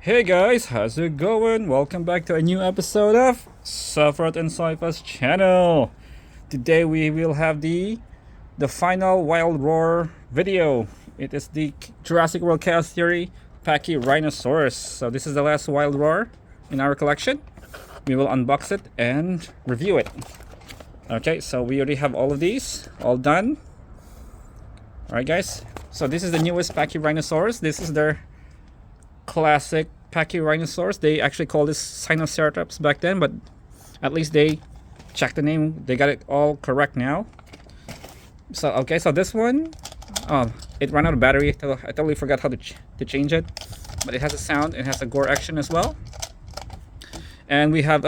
Hey guys, how's it going? Welcome back to a new episode of Suffered and Saifa's channel. Today we will have the final Wild Roar video. It is the Jurassic World Chaos Theory PachyRhinosaurus. So this is the last Wild Roar in our collection. We will unbox it and review it. Okay, so we already have all of these, all done. Alright guys, so this is the newest PachyRhinosaurus. This is their classic PachyRhinosaurus. They actually called this Sinoceratops back then, but at least they checked the name. They got it all correct now. So okay, so this one, it ran out of battery. I totally forgot how to change it, but it has a sound. It has a gore action as well. And we have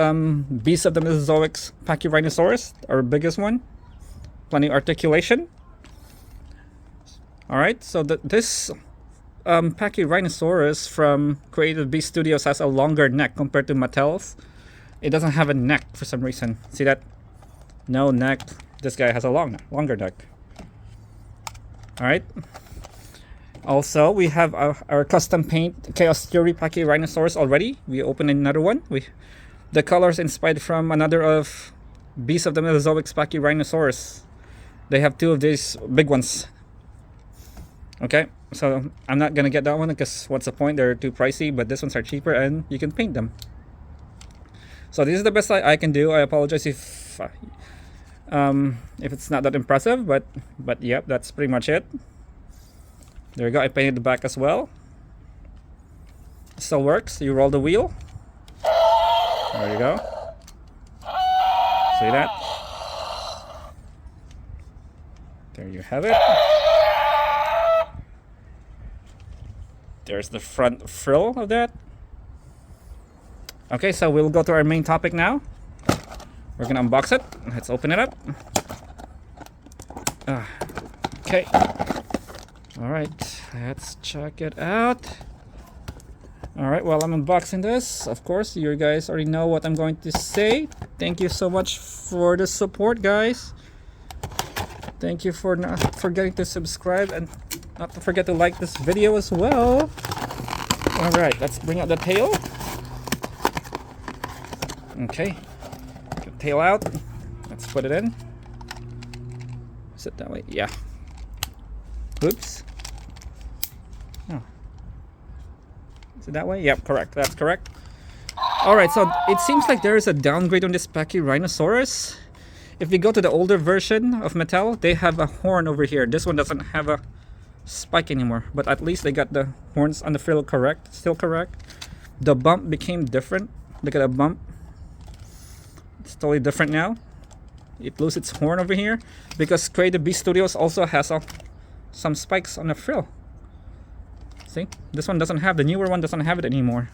Beast of the Mesozoic PachyRhinosaurus, our biggest one. Plenty of articulation. All right, so this PachyRhinosaurus from Creative Beast Studios has a longer neck compared to Mattel's. It doesn't have a neck for some reason. See that? No neck. This guy has a longer neck. All right. Also, we have our custom paint Chaos Theory PachyRhinosaurus already. We opened another one. The colors inspired from another of Beast of the Mesozoic PachyRhinosaurus. They have two of these big ones. Okay, so I'm not gonna get that one because what's the point? They're too pricey, but these ones are cheaper and you can paint them. So this is the best I can do. I apologize if it's not that impressive, but yep, that's pretty much it. There you go. I painted the back as well. It still works. You roll the wheel. There you go. See that? There you have it. There's the front frill of that. Okay, so we'll go to our main topic now. We're gonna unbox it. Let's open it up. Okay. Alright, let's check it out. Alright, while I'm unboxing this, of course, you guys already know what I'm going to say. Thank you so much for the support, guys. Thank you for not forgetting to subscribe and not to forget to like this video as well. Alright, let's bring out the tail. Okay, get the tail out. Let's put it in. Is it that way? Yeah. Oops. Oh. Is it that way? Yep, correct. That's correct. Alright, so it seems like there is a downgrade on this PachyRhinosaurus. If we go to the older version of Mattel, they have a horn over here. This one doesn't have a spike anymore, but at least they got the horns on the frill correct. Still correct. The bump became different. Look at the bump. It's totally different now. It loses its horn over here because Creative Beast Studios also has some spikes on the frill. See, this one doesn't have, the newer one doesn't have it anymore.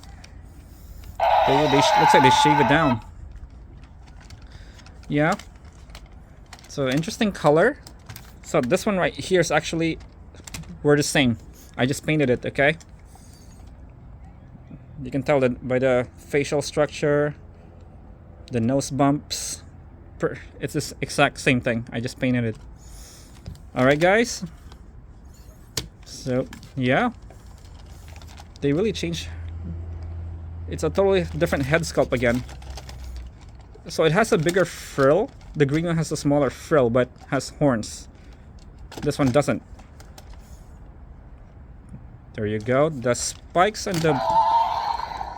Looks like they shave it down. Yeah. So interesting color. So this one right here is actually, we're the same. I just painted it, okay? You can tell that by the facial structure, the nose bumps. It's the exact same thing. I just painted it. Alright guys. So yeah. They really changed. It's a totally different head sculpt again. So it has a bigger frill. The green one has a smaller frill but has horns. This one doesn't. There you go. The spikes and the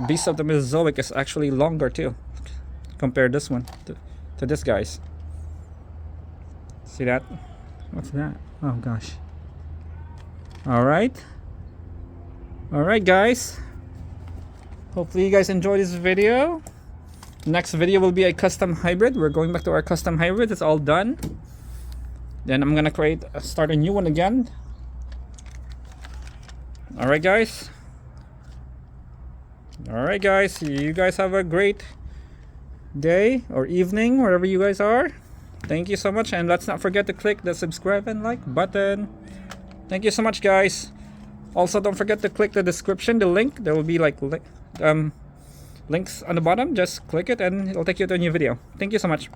Beast of the Mesozoic is actually longer too. Compare this one to this guy's. See that? What's that? Oh gosh. Alright. Alright guys. Hopefully you guys enjoyed this video. Next video will be a custom hybrid. We're going back to our custom hybrid. It's all done. Then I'm gonna start a new one again. Alright guys. Alright guys. You guys have a great day or evening wherever you guys are. Thank you so much, and let's not forget to click the subscribe and like button. Thank you so much guys. Also don't forget to click the description, the link. There will be like links on the bottom. Just click it and it'll take you to a new video. Thank you so much.